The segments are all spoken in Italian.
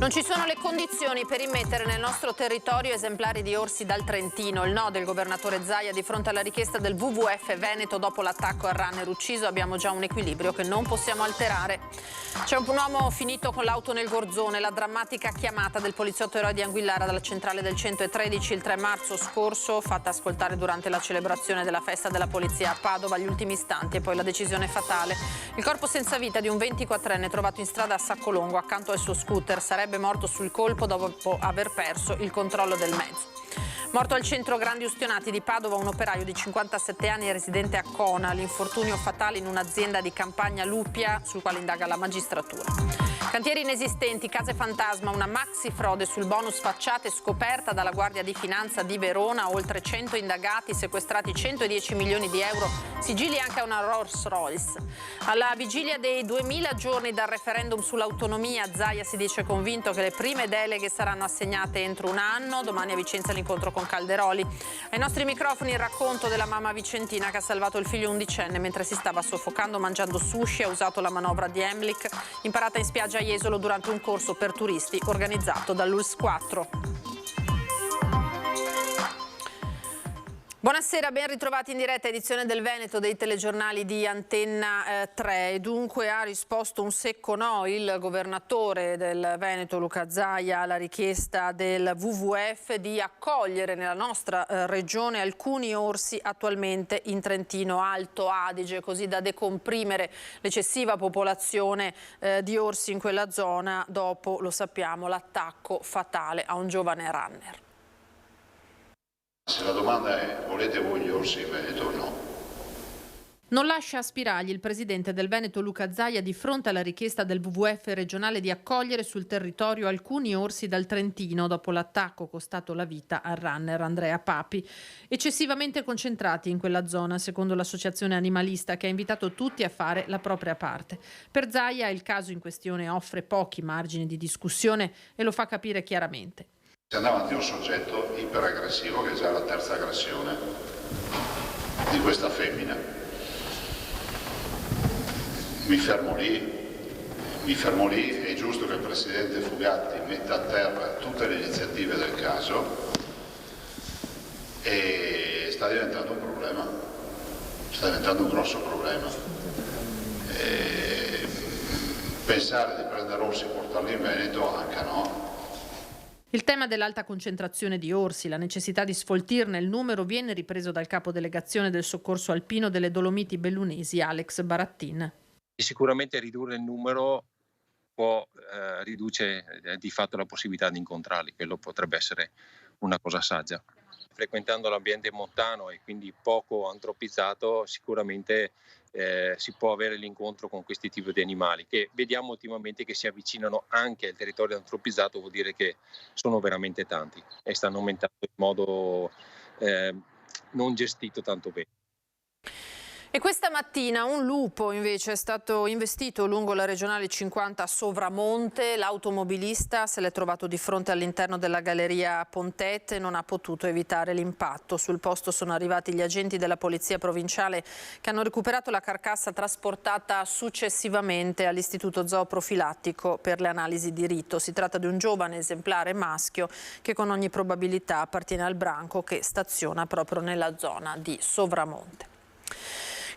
Non ci sono le condizioni per immettere nel nostro territorio esemplari di orsi dal Trentino. Il no del governatore Zaia di fronte alla richiesta del WWF Veneto dopo l'attacco al runner ucciso. Abbiamo già un equilibrio che non possiamo alterare. C'è un uomo finito con l'auto nel Gorzone. La drammatica chiamata del poliziotto eroe di Anguillara dalla centrale del 113 il 3 marzo scorso, fatta ascoltare durante la celebrazione della festa della polizia a Padova agli ultimi istanti, e poi la decisione fatale. Il corpo senza vita di un 24enne trovato in strada a Saccolongo accanto al suo scooter sarebbe morto sul colpo dopo aver perso il controllo del mezzo. Morto al centro Grandi Ustionati di Padova un operaio di 57 anni residente a Cona, l'infortunio fatale in un'azienda di campagna Lupia sul quale indaga la magistratura. Cantieri inesistenti, case fantasma, una maxi frode sul bonus facciate scoperta dalla Guardia di Finanza di Verona, oltre 100 indagati, sequestrati 110 milioni di euro, sigilli anche a una Rolls Royce. Alla vigilia dei 2000 giorni dal referendum sull'autonomia, Zaia si dice convinto che le prime deleghe saranno assegnate entro un anno. Domani a Vicenza l'incontro con Calderoli. Ai nostri microfoni il racconto della mamma vicentina che ha salvato il figlio undicenne mentre si stava soffocando mangiando sushi, ha usato la manovra di Heimlich, imparata in spiaggia a Jesolo durante un corso per turisti organizzato dall'ULSS 4. Buonasera, ben ritrovati in diretta edizione del Veneto dei telegiornali di Antenna 3. E dunque ha risposto un secco no il governatore del Veneto Luca Zaia alla richiesta del WWF di accogliere nella nostra regione alcuni orsi attualmente in Trentino Alto Adige, così da decomprimere l'eccessiva popolazione di orsi in quella zona dopo, lo sappiamo, l'attacco fatale a un giovane runner. Se la domanda è volete voi gli orsi in Veneto o no? Non lascia spiragli il presidente del Veneto Luca Zaia di fronte alla richiesta del WWF regionale di accogliere sul territorio alcuni orsi dal Trentino dopo l'attacco costato la vita al runner Andrea Papi, eccessivamente concentrati in quella zona secondo l'associazione animalista che ha invitato tutti a fare la propria parte. Per Zaia il caso in questione offre pochi margini di discussione e lo fa capire chiaramente. Si andava avanti un soggetto iperaggressivo che è già la terza aggressione di questa femmina. Mi fermo lì, è giusto che il presidente Fugatti metta a terra tutte le iniziative del caso e sta diventando un problema, sta diventando un grosso problema. Pensare di prendere orsi e portarli in Veneto anche no. Il tema dell'alta concentrazione di orsi, la necessità di sfoltirne il numero, viene ripreso dal capo delegazione del soccorso alpino delle Dolomiti Bellunesi, Alex Barattin. Sicuramente ridurre il numero riduce di fatto la possibilità di incontrarli, quello potrebbe essere una cosa saggia. Frequentando l'ambiente montano e quindi poco antropizzato, sicuramente si può avere l'incontro con questi tipi di animali che vediamo ultimamente che si avvicinano anche al territorio antropizzato, vuol dire che sono veramente tanti e stanno aumentando in modo non gestito tanto bene. E questa mattina un lupo invece è stato investito lungo la regionale 50 a Sovramonte. L'automobilista se l'è trovato di fronte all'interno della galleria Pontette e non ha potuto evitare l'impatto. Sul posto sono arrivati gli agenti della polizia provinciale che hanno recuperato la carcassa trasportata successivamente all'Istituto Zooprofilattico per le analisi di rito. Si tratta di un giovane esemplare maschio che con ogni probabilità appartiene al branco che staziona proprio nella zona di Sovramonte.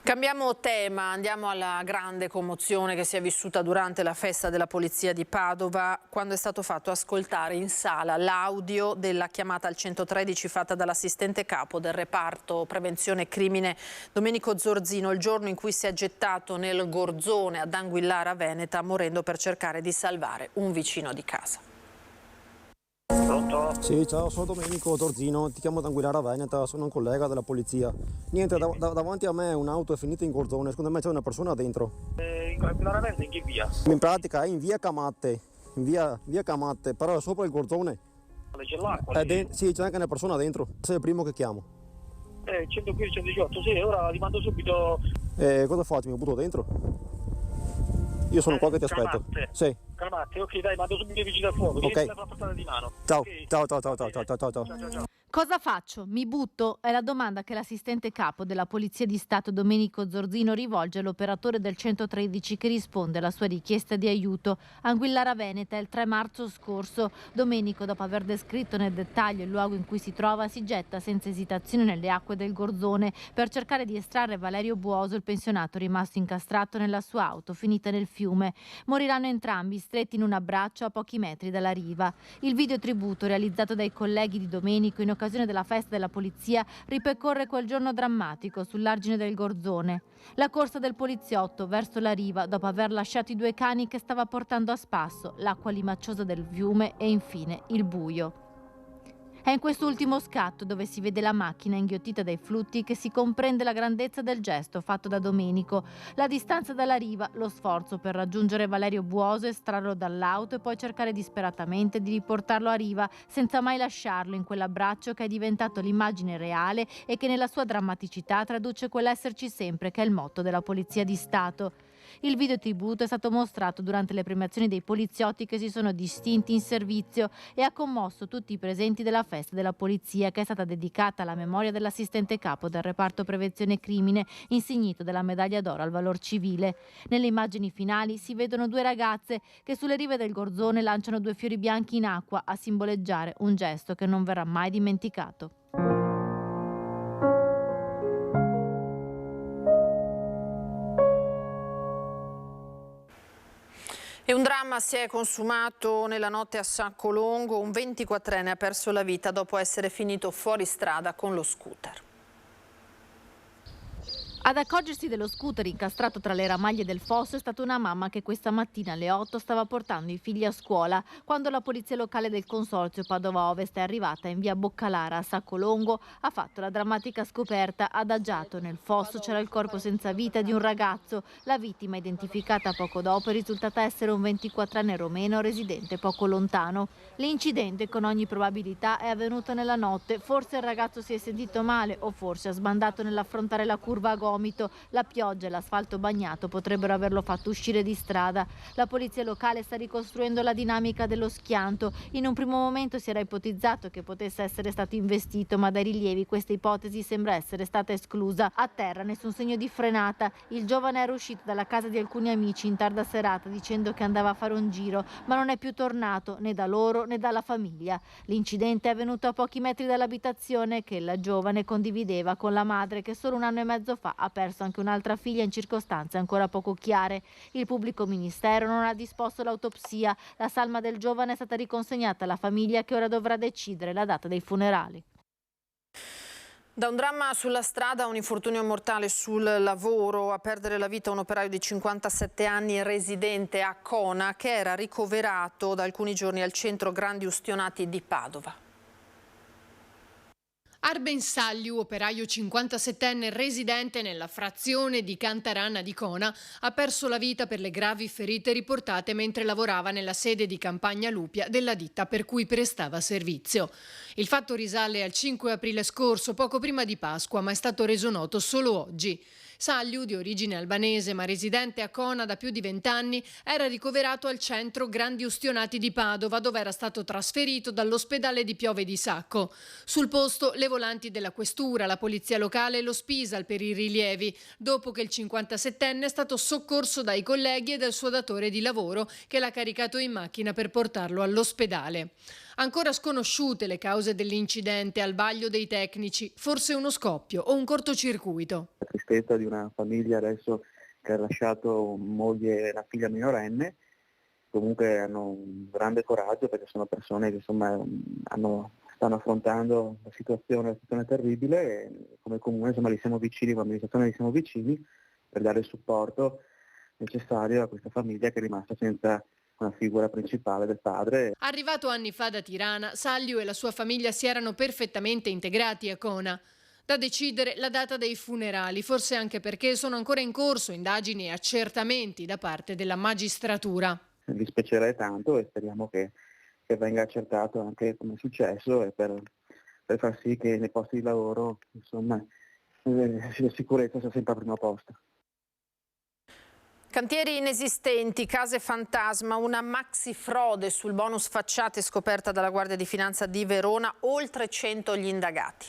Cambiamo tema, andiamo alla grande commozione che si è vissuta durante la festa della polizia di Padova, quando è stato fatto ascoltare in sala l'audio della chiamata al 113 fatta dall'assistente capo del reparto prevenzione crimine Domenico Zorzino, il giorno in cui si è gettato nel Gorzone ad Anguillara Veneta, morendo per cercare di salvare un vicino di casa. Pronto? Sì, ciao, sono Domenico Zorzino, ti chiamo da Anguillara Veneta, sono un collega della polizia. Niente, davanti a me un'auto è finita in Gorzone, secondo me c'è una persona dentro. In Anguillara Veneta in che via? In pratica è in via Camatte, via Camatte, però è sopra il Gorzone. C'è l'acqua? Sì, c'è anche una persona dentro, sei il primo che chiamo. 115, 118, sì, ora ti mando subito. Cosa faccio? Mi butto dentro? Io sono qua che ti aspetto. Camatte. Sì. Calmate, ok, dai, mando subito i vigili del fuoco. Ok. Vieni sulla portata di mano. Ciao, Ok? ciao, ciao, ciao, Va ciao, bene. ciao, ciao, ciao. Ciao, ciao. Cosa faccio? Mi butto? È la domanda che l'assistente capo della Polizia di Stato Domenico Zorzino rivolge all'operatore del 113 che risponde alla sua richiesta di aiuto. Anguillara Veneta il 3 marzo scorso. Domenico, dopo aver descritto nel dettaglio il luogo in cui si trova, si getta senza esitazione nelle acque del Gorzone per cercare di estrarre Valerio Buoso, il pensionato rimasto incastrato nella sua auto finita nel fiume. Moriranno entrambi stretti in un abbraccio a pochi metri dalla riva. Il video tributo realizzato dai colleghi di Domenico in occasione della festa della polizia ripercorre quel giorno drammatico sull'argine del Gorzone. La corsa del poliziotto verso la riva dopo aver lasciato i 2 cani che stava portando a spasso, l'acqua limacciosa del fiume e infine il buio. È in quest'ultimo scatto, dove si vede la macchina inghiottita dai flutti, che si comprende la grandezza del gesto fatto da Domenico. La distanza dalla riva, lo sforzo per raggiungere Valerio Buoso, estrarlo dall'auto e poi cercare disperatamente di riportarlo a riva senza mai lasciarlo in quell'abbraccio che è diventato l'immagine reale e che nella sua drammaticità traduce quell'esserci sempre che è il motto della Polizia di Stato. Il video tributo è stato mostrato durante le premiazioni dei poliziotti che si sono distinti in servizio e ha commosso tutti i presenti della festa della polizia, che è stata dedicata alla memoria dell'assistente capo del reparto prevenzione crimine, insignito della medaglia d'oro al valor civile. Nelle immagini finali si vedono 2 ragazze che sulle rive del Gorzone lanciano 2 fiori bianchi in acqua a simboleggiare un gesto che non verrà mai dimenticato. E un dramma si è consumato nella notte a Saccolongo. Un 24enne ha perso la vita dopo essere finito fuori strada con lo scooter. Ad accorgersi dello scooter incastrato tra le ramaglie del fosso è stata una mamma che questa mattina alle 8 stava portando i figli a scuola quando la polizia locale del consorzio Padova Ovest è arrivata in via Boccalara a Saccolongo. Ha fatto la drammatica scoperta. Adagiato nel fosso c'era il corpo senza vita di un ragazzo. La vittima, identificata poco dopo, è risultata essere un 24enne romeno residente poco lontano. L'incidente con ogni probabilità è avvenuto nella notte. Forse il ragazzo si è sentito male o forse ha sbandato nell'affrontare la curva a gomito. La pioggia e l'asfalto bagnato potrebbero averlo fatto uscire di strada. La polizia locale sta ricostruendo la dinamica dello schianto. In un primo momento si era ipotizzato che potesse essere stato investito, ma dai rilievi questa ipotesi sembra essere stata esclusa. A terra nessun segno di frenata. Il giovane era uscito dalla casa di alcuni amici in tarda serata dicendo che andava a fare un giro, ma non è più tornato né da loro né dalla famiglia. L'incidente è avvenuto a pochi metri dall'abitazione che la giovane condivideva con la madre, che solo 1 anno e mezzo fa ha perso anche un'altra figlia in circostanze ancora poco chiare. Il pubblico ministero non ha disposto l'autopsia. La salma del giovane è stata riconsegnata alla famiglia, che ora dovrà decidere la data dei funerali. Da un dramma sulla strada a un infortunio mortale sul lavoro. A perdere la vita un operaio di 57 anni residente a Cona, che era ricoverato da alcuni giorni al centro Grandi Ustionati di Padova. Arben Sagliu, operaio 57enne residente nella frazione di Cantarana di Cona, ha perso la vita per le gravi ferite riportate mentre lavorava nella sede di Campagna Lupia della ditta per cui prestava servizio. Il fatto risale al 5 aprile scorso, poco prima di Pasqua, ma è stato reso noto solo oggi. Sagliu, di origine albanese ma residente a Cona da più di 20 anni, era ricoverato al centro Grandi Ustionati di Padova, dove era stato trasferito dall'ospedale di Piove di Sacco. Sul posto le volanti della questura, la polizia locale e lo Spisal per i rilievi, dopo che il 57enne è stato soccorso dai colleghi e dal suo datore di lavoro, che l'ha caricato in macchina per portarlo all'ospedale. Ancora sconosciute le cause dell'incidente, al vaglio dei tecnici, forse uno scoppio o un cortocircuito. La tristezza di una famiglia adesso che ha lasciato moglie e la figlia minorenne, comunque hanno un grande coraggio perché sono persone che insomma stanno affrontando una situazione terribile e come comune insomma li siamo vicini, come amministrazione li siamo vicini per dare il supporto necessario a questa famiglia che è rimasta senza una figura principale del padre. Arrivato anni fa da Tirana, Sagliu e la sua famiglia si erano perfettamente integrati a Cona. Da decidere la data dei funerali, forse anche perché sono ancora in corso indagini e accertamenti da parte della magistratura. Dispiacerei tanto e speriamo che venga accertato anche come è successo e per far sì che nei posti di lavoro insomma la sicurezza sia sempre al primo posto. Cantieri inesistenti, case fantasma, una maxi frode sul bonus facciate scoperta dalla Guardia di Finanza di Verona, oltre 100 gli indagati.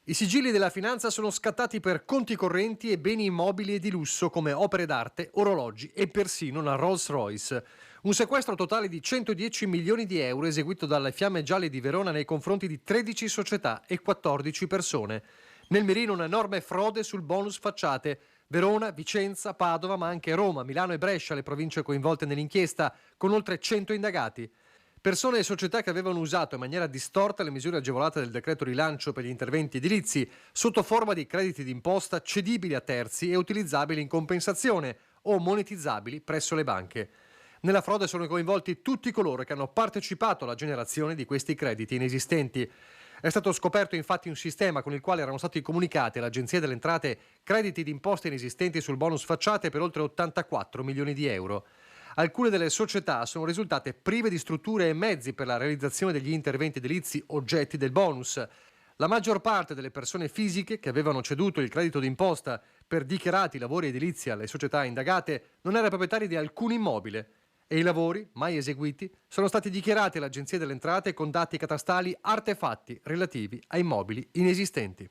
I sigilli della finanza sono scattati per conti correnti e beni immobili e di lusso come opere d'arte, orologi e persino una Rolls Royce. Un sequestro totale di 110 milioni di euro eseguito dalle Fiamme Gialle di Verona nei confronti di 13 società e 14 persone. Nel mirino un'enorme frode sul bonus facciate. Verona, Vicenza, Padova, ma anche Roma, Milano e Brescia, le province coinvolte nell'inchiesta, con oltre 100 indagati. Persone e società che avevano usato in maniera distorta le misure agevolate del decreto rilancio per gli interventi edilizi, sotto forma di crediti d'imposta cedibili a terzi e utilizzabili in compensazione o monetizzabili presso le banche. Nella frode sono coinvolti tutti coloro che hanno partecipato alla generazione di questi crediti inesistenti. È stato scoperto infatti un sistema con il quale erano stati comunicati all'Agenzia delle Entrate crediti d'imposta inesistenti sul bonus facciate per oltre 84 milioni di euro. Alcune delle società sono risultate prive di strutture e mezzi per la realizzazione degli interventi edilizi oggetti del bonus. La maggior parte delle persone fisiche che avevano ceduto il credito d'imposta per dichiarati lavori edilizi alle società indagate non era proprietaria di alcun immobile. E i lavori, mai eseguiti, sono stati dichiarati all'Agenzia delle Entrate con dati catastali artefatti relativi a immobili inesistenti.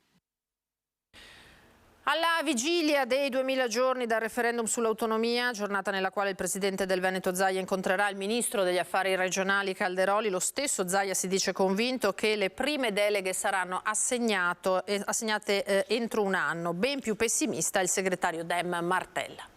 Alla vigilia dei 2000 giorni dal referendum sull'autonomia, giornata nella quale il presidente del Veneto Zaia incontrerà il ministro degli affari regionali Calderoli, lo stesso Zaia si dice convinto che le prime deleghe saranno assegnate entro un anno. Ben più pessimista il segretario Dem Martella.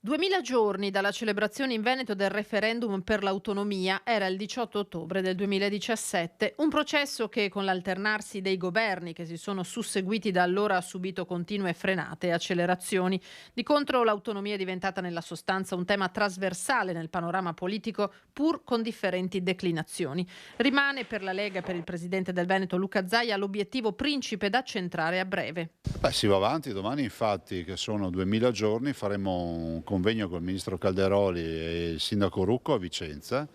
2000 giorni dalla celebrazione in Veneto del referendum per l'autonomia era il 18 ottobre del 2017, un processo che con l'alternarsi dei governi che si sono susseguiti da allora ha subito continue frenate e accelerazioni. Di contro l'autonomia è diventata nella sostanza un tema trasversale nel panorama politico, pur con differenti declinazioni. Rimane per la Lega e per il presidente del Veneto Luca Zaia l'obiettivo principe da centrare a breve. Si va avanti, domani infatti che sono 2000 giorni faremo un convegno con il ministro Calderoli e il sindaco Rucco a Vicenza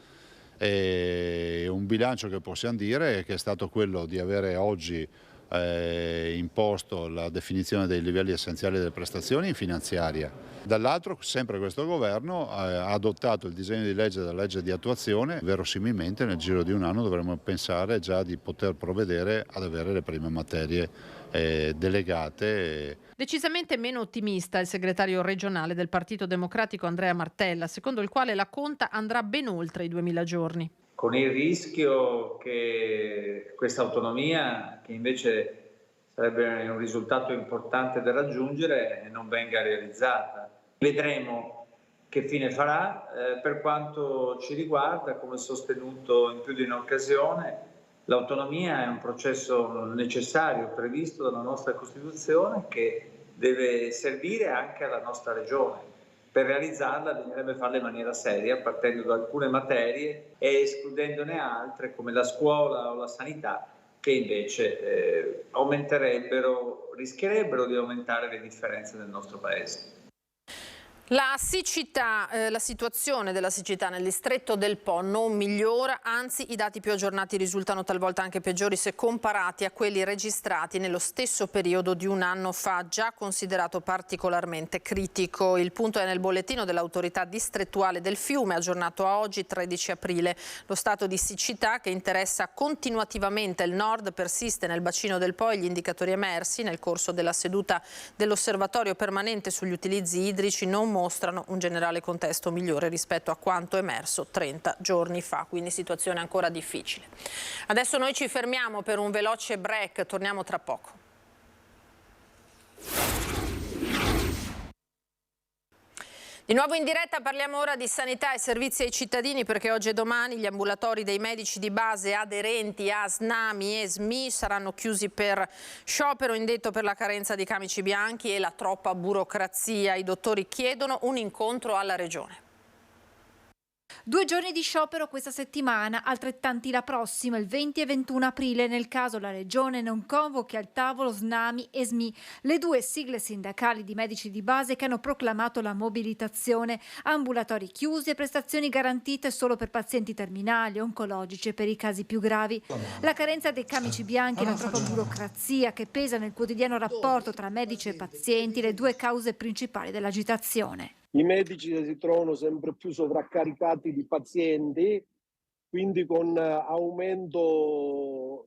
e un bilancio che possiamo dire che è stato quello di avere oggi imposto la definizione dei livelli essenziali delle prestazioni in finanziaria. Dall'altro sempre questo governo ha adottato il disegno di legge della legge di attuazione, verosimilmente nel giro di un anno dovremmo pensare già di poter provvedere ad avere le prime materie delegate. Decisamente meno ottimista il segretario regionale del Partito Democratico Andrea Martella, secondo il quale la conta andrà ben oltre i 2000 giorni. Con il rischio che questa autonomia, che invece sarebbe un risultato importante da raggiungere, non venga realizzata. Vedremo che fine farà. Per quanto ci riguarda, come sostenuto in più di un'occasione, l'autonomia è un processo necessario, previsto dalla nostra Costituzione, che deve servire anche alla nostra Regione. Per realizzarla bisognerebbe farla in maniera seria, partendo da alcune materie e escludendone altre come la scuola o la sanità, che invece rischierebbero di aumentare le differenze nel nostro Paese. La siccità, la situazione della siccità nel distretto del Po non migliora, anzi i dati più aggiornati risultano talvolta anche peggiori se comparati a quelli registrati nello stesso periodo di un anno fa, già considerato particolarmente critico. Il punto è nel bollettino dell'autorità distrettuale del Fiume, aggiornato a oggi 13 aprile. Lo stato di siccità che interessa continuativamente il nord persiste nel bacino del Po e gli indicatori emersi nel corso della seduta dell'osservatorio permanente sugli utilizzi idrici non mostrano un generale contesto migliore rispetto a quanto emerso 30 giorni fa, quindi situazione ancora difficile. Adesso noi ci fermiamo per un veloce break, torniamo tra poco. Di nuovo in diretta parliamo ora di sanità e servizi ai cittadini perché oggi e domani gli ambulatori dei medici di base aderenti a SNAMI e SMI saranno chiusi per sciopero indetto per la carenza di camici bianchi e la troppa burocrazia. I dottori chiedono un incontro alla Regione. 2 giorni di sciopero questa settimana, altrettanti la prossima, il 20 e 21 aprile, nel caso la Regione non convochi al tavolo SNAMI e SMI, le due sigle sindacali di medici di base che hanno proclamato la mobilitazione, ambulatori chiusi e prestazioni garantite solo per pazienti terminali, oncologici e per i casi più gravi. La carenza dei camici bianchi e la troppa burocrazia che pesa nel quotidiano rapporto tra medici e pazienti, le due cause principali dell'agitazione. I medici si trovano sempre più sovraccaricati di pazienti, quindi con aumento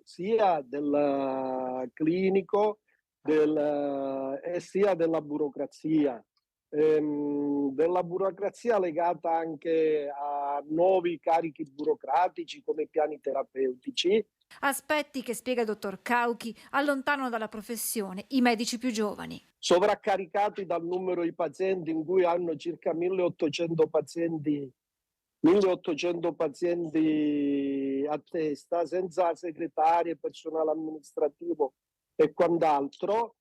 sia del clinico e sia della burocrazia. Della burocrazia legata anche a nuovi carichi burocratici come piani terapeutici. Aspetti che, spiega il dottor Cauchi, allontanano dalla professione i medici più giovani. Sovraccaricati dal numero di pazienti, in cui hanno circa 1800 pazienti a testa, senza segretari, personale amministrativo e quant'altro.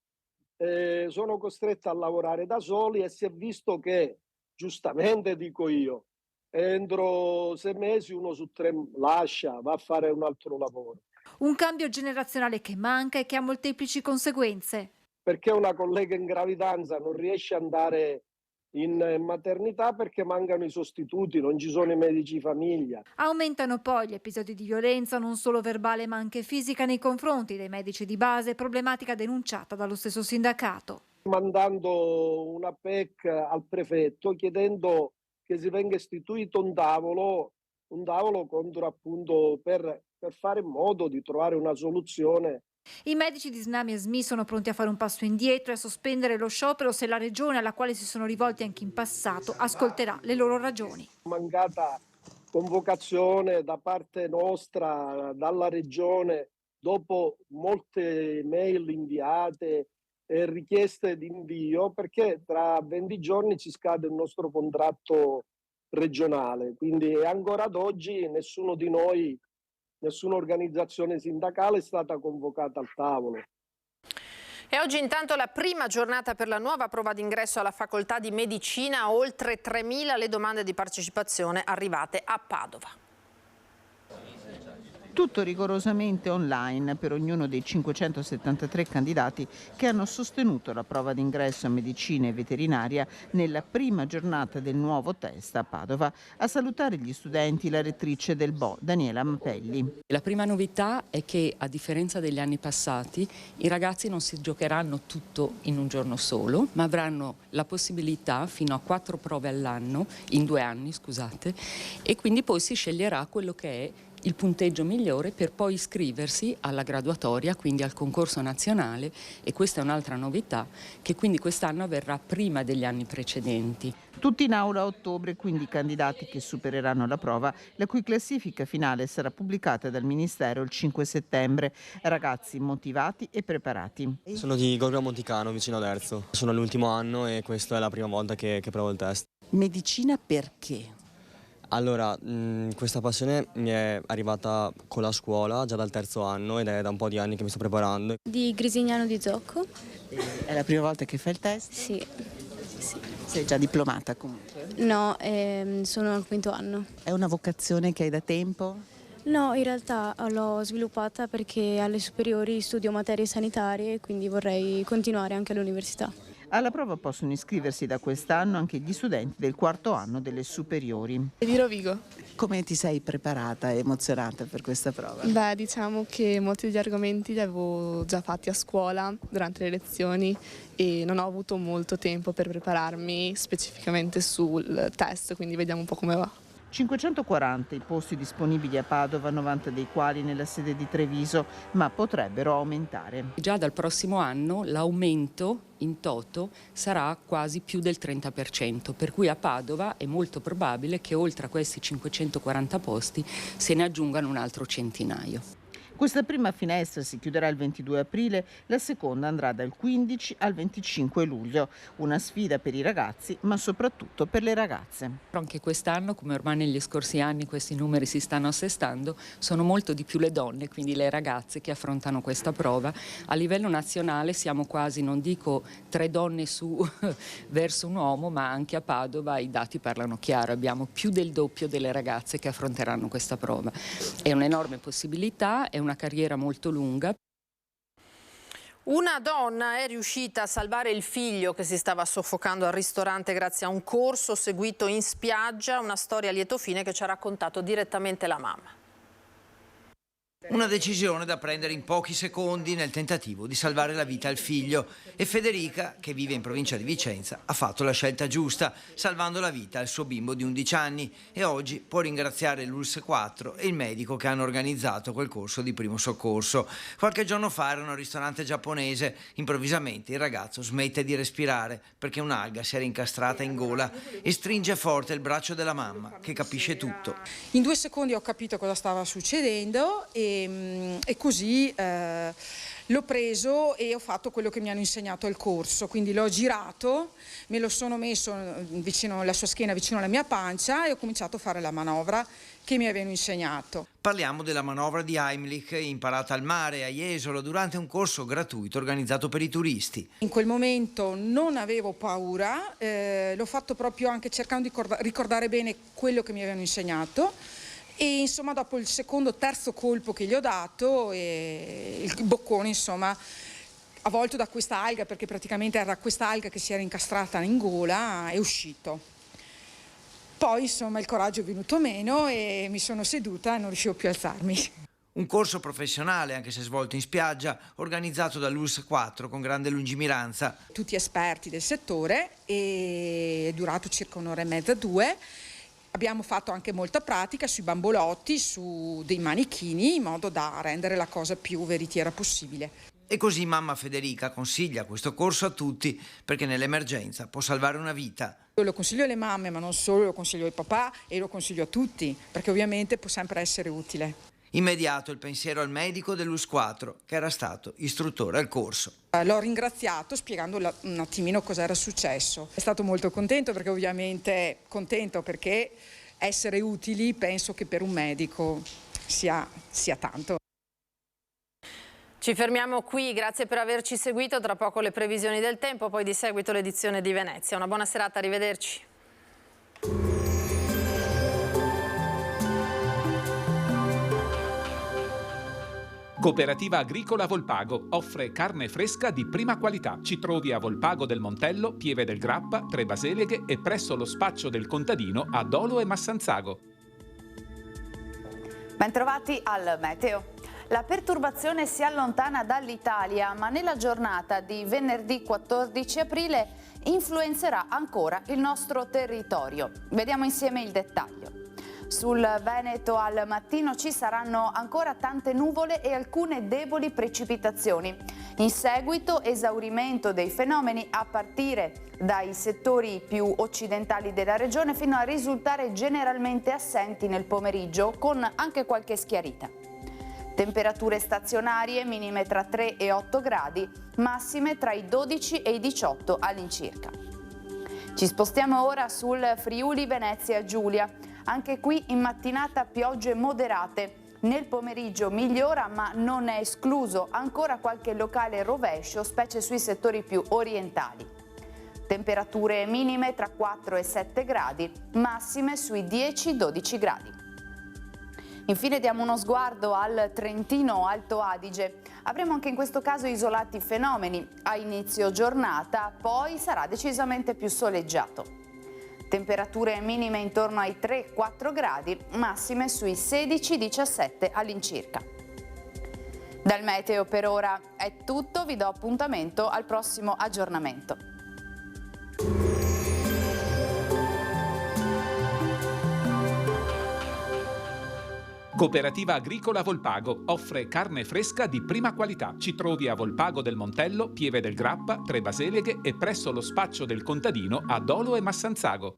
Sono costretti a lavorare da soli e si è visto che, giustamente dico io, entro 6 mesi 1 su 3 lascia, va a fare un altro lavoro. Un cambio generazionale che manca e che ha molteplici conseguenze. Perché una collega in gravidanza non riesce ad andare in maternità perché mancano i sostituti, non ci sono i medici di famiglia. Aumentano poi gli episodi di violenza non solo verbale ma anche fisica nei confronti dei medici di base, problematica denunciata dallo stesso sindacato. Mandando una PEC al prefetto chiedendo che si venga istituito un tavolo contro, appunto, per fare in modo di trovare una soluzione. I medici di SNAMI e SMI sono pronti a fare un passo indietro e a sospendere lo sciopero se la regione, alla quale si sono rivolti anche in passato, ascolterà le loro ragioni. Mancata convocazione da parte nostra, dalla regione, dopo molte mail inviate e richieste di invio, perché tra 20 giorni ci scade il nostro contratto regionale. Quindi ancora ad oggi nessuno di noi, nessuna organizzazione sindacale è stata convocata al tavolo. E oggi intanto la prima giornata per la nuova prova d'ingresso alla facoltà di medicina, oltre 3.000 le domande di partecipazione arrivate a Padova. Tutto rigorosamente online per ognuno dei 573 candidati che hanno sostenuto la prova d'ingresso a medicina e veterinaria nella prima giornata del nuovo test a Padova. A salutare gli studenti la rettrice del BO, Daniela Mampelli. La prima novità è che, a differenza degli anni passati, i ragazzi non si giocheranno tutto in un giorno solo, ma avranno la possibilità fino a 4 prove all'anno, in 2 anni, scusate, e quindi poi si sceglierà quello che è il punteggio migliore per poi iscriversi alla graduatoria, quindi al concorso nazionale, e questa è un'altra novità, che quindi quest'anno avverrà prima degli anni precedenti. Tutti in aula a ottobre, quindi i candidati che supereranno la prova, la cui classifica finale sarà pubblicata dal Ministero il 5 settembre. Ragazzi motivati e preparati. Sono di Gorgo Monticano, vicino ad Erzo. Sono all'ultimo anno e questa è la prima volta che provo il test. Medicina perché? Allora, questa passione mi è arrivata con la scuola, già dal 3° anno, ed è da un po' di anni che mi sto preparando. Di Grisignano di Zocco. È la prima volta che fai il test? Sì. Sei già diplomata comunque? No, sono al 5° anno. È una vocazione che hai da tempo? No, in realtà l'ho sviluppata perché alle superiori studio materie sanitarie e quindi vorrei continuare anche all'università. Alla prova possono iscriversi da quest'anno anche gli studenti del 4° anno delle superiori. Di Rovigo. Come ti sei preparata e emozionata per questa prova? Beh, diciamo che molti degli argomenti li avevo già fatti a scuola durante le lezioni e non ho avuto molto tempo per prepararmi specificamente sul test, quindi vediamo un po' come va. 540 i posti disponibili a Padova, 90 dei quali nella sede di Treviso, ma potrebbero aumentare. Già dal prossimo anno l'aumento in toto sarà quasi più del 30%, per cui a Padova è molto probabile che oltre a questi 540 posti se ne aggiungano un altro centinaio. Questa prima finestra si chiuderà il 22 aprile, la seconda andrà dal 15 al 25 luglio. Una sfida per i ragazzi, ma soprattutto per le ragazze. Anche quest'anno, come ormai negli scorsi anni questi numeri si stanno assestando, sono molto di più le donne, quindi le ragazze che affrontano questa prova. A livello nazionale siamo quasi, non dico 3 donne su verso un uomo, ma anche a Padova i dati parlano chiaro, abbiamo più del doppio delle ragazze che affronteranno questa prova. È un'enorme possibilità, è una carriera molto lunga. Una donna è riuscita a salvare il figlio che si stava soffocando al ristorante grazie a un corso seguito in spiaggia, una storia a lieto fine che ci ha raccontato direttamente la mamma. Una decisione da prendere in pochi secondi nel tentativo di salvare la vita al figlio, e Federica, che vive in provincia di Vicenza, ha fatto la scelta giusta, salvando la vita al suo bimbo di 11 anni, e oggi può ringraziare l'ULSS 4 e il medico che hanno organizzato quel corso di primo soccorso. Qualche giorno fa era in un ristorante giapponese, improvvisamente il ragazzo smette di respirare perché un'alga si era incastrata in gola e stringe forte il braccio della mamma, che capisce tutto. In 2 secondi ho capito cosa stava succedendo e così l'ho preso e ho fatto quello che mi hanno insegnato al corso, quindi l'ho girato, me lo sono messo vicino alla sua schiena, vicino alla mia pancia, e ho cominciato a fare la manovra che mi avevano insegnato. Parliamo della manovra di Heimlich imparata al mare a Jesolo durante un corso gratuito organizzato per i turisti. In quel momento non avevo paura, l'ho fatto proprio anche cercando di ricordare bene quello che mi avevano insegnato. E insomma dopo il secondo, terzo colpo che gli ho dato, il boccone insomma avvolto da questa alga, perché praticamente era questa alga che si era incastrata in gola, è uscito. Poi insomma il coraggio è venuto meno e mi sono seduta e non riuscivo più a alzarmi. Un corso professionale, anche se svolto in spiaggia, organizzato dall'ULSS 4 con grande lungimiranza. Tutti esperti del settore, e è durato circa 1 ora e mezza, 2. Abbiamo fatto anche molta pratica sui bambolotti, su dei manichini, in modo da rendere la cosa più veritiera possibile. E così mamma Federica consiglia questo corso a tutti, perché nell'emergenza può salvare una vita. Io lo consiglio alle mamme, ma non solo, lo consiglio ai papà e lo consiglio a tutti, perché ovviamente può sempre essere utile. Immediato il pensiero al medico dell'ULSS 4, che era stato istruttore al corso. L'ho ringraziato spiegando un attimino cosa era successo. È stato molto contento, perché ovviamente perché essere utili penso che per un medico sia tanto. Ci fermiamo qui, grazie per averci seguito, tra poco le previsioni del tempo, poi di seguito l'edizione di Venezia. Una buona serata, arrivederci. Cooperativa Agricola Volpago offre carne fresca di prima qualità. Ci trovi a Volpago del Montello, Pieve del Grappa, Tre Baseleghe e presso lo spaccio del contadino a Dolo e Massanzago. Bentrovati al meteo. La perturbazione si allontana dall'Italia, ma nella giornata di venerdì 14 aprile influenzerà ancora il nostro territorio. Vediamo insieme il dettaglio. Sul Veneto al mattino ci saranno ancora tante nuvole e alcune deboli precipitazioni. In seguito esaurimento dei fenomeni a partire dai settori più occidentali della regione fino a risultare generalmente assenti nel pomeriggio, con anche qualche schiarita. Temperature stazionarie minime tra 3 e 8 gradi, massime tra i 12 e i 18 all'incirca. Ci spostiamo ora sul Friuli Venezia Giulia. Anche qui in mattinata piogge moderate. Nel pomeriggio migliora, ma non è escluso ancora qualche locale rovescio, specie sui settori più orientali. Temperature minime tra 4 e 7 gradi, massime sui 10-12 gradi. Infine diamo uno sguardo al Trentino Alto Adige. Avremo anche in questo caso isolati fenomeni a inizio giornata, poi sarà decisamente più soleggiato. Temperature minime intorno ai 3-4 gradi, massime sui 16-17 all'incirca. Dal meteo per ora è tutto, vi do appuntamento al prossimo aggiornamento. Cooperativa Agricola Volpago offre carne fresca di prima qualità. Ci trovi a Volpago del Montello, Pieve del Grappa, Tre Baseleghe e presso lo spaccio del contadino a Dolo e Massanzago.